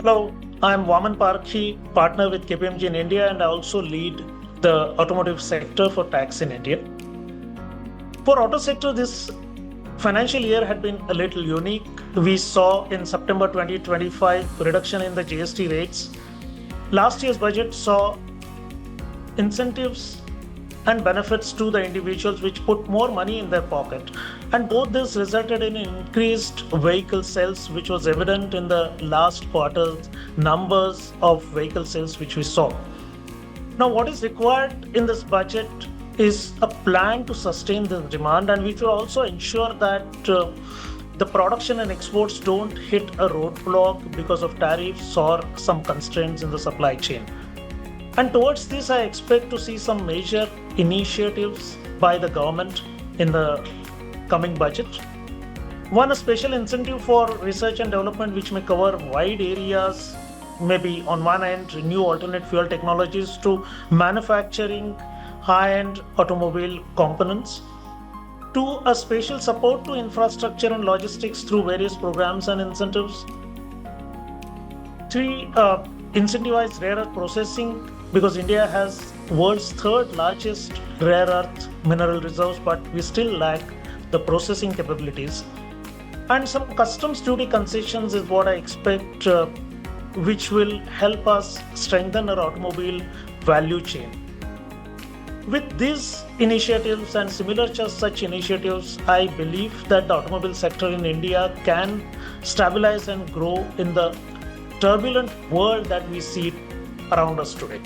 Hello, I'm 𝗂𝗂𝗶𝗂𝘀𝘁, partner with KPMG in India, and I also lead the automotive sector for tax in India. For auto sector, this financial year had been a little unique. We saw in September 2025 reduction in the GST rates. Last year's budget saw incentives and benefits to the individuals which put more money in their pocket. And both this resulted in increased vehicle sales, which was evident in the last quarter's numbers of vehicle sales which we saw. Now, what is required in this budget is a plan to sustain the demand, and we should also ensure that the production and exports don't hit a roadblock because of tariffs or some constraints in the supply chain. And towards this, I expect to see some major initiatives by the government in the coming budget. One, a special incentive for research and development which may cover wide areas, maybe on one end, new alternate fuel technologies to manufacturing high-end automobile components. Two, a special support to infrastructure and logistics through various programs and incentives. Three, incentivize rare earth processing, because India has world's third largest rare earth mineral reserves, but we still lack the processing capabilities. And some customs duty concessions is what I expect, which will help us strengthen our automobile value chain. With these initiatives and similar such initiatives, I believe that the automobile sector in India can stabilize and grow in the turbulent world that we see around us today.